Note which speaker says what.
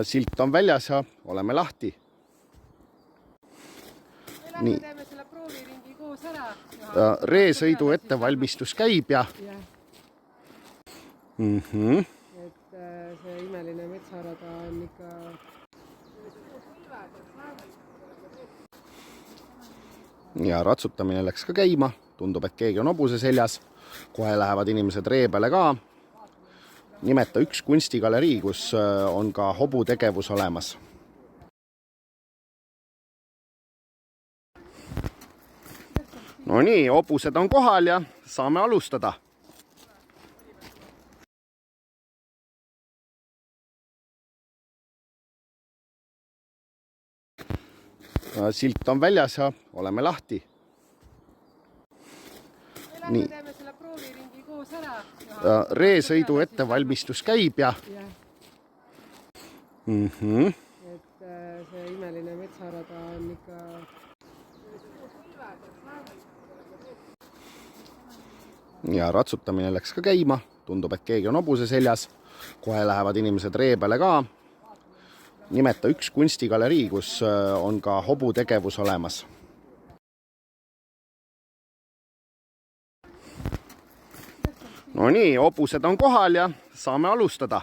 Speaker 1: Silt on väljas ja oleme lahti.
Speaker 2: Lähme teeme selle prooviringi koos ära.
Speaker 1: Reesõidu ettevalmistus käib ja...
Speaker 2: Et see imeline metsarada on ikka...
Speaker 1: Ja ratsutamine läks ka käima. Tundub, et keegi on hobuse seljas. Kohe lähevad inimesed ree peale ka. Nimeta üks kunstigalerii, kus on ka hobu tegevus olemas. No nii, hobused on kohal ja saame alustada. Silt on väljas ja oleme lahti.
Speaker 2: Lähme teeme selle prooviringi koos ära.
Speaker 1: Reesõidu ettevalmistus käib ja...
Speaker 2: Et see imeline metsarada on ikka...
Speaker 1: Ja ratsutamine läks ka käima. Tundub, et keegi on hobuse seljas. Kohe lähevad inimesed ree peale ka. Nimeta üks kunstigalerii, kus on ka hobu tegevus olemas. No nii, hobused on kohal ja saame alustada.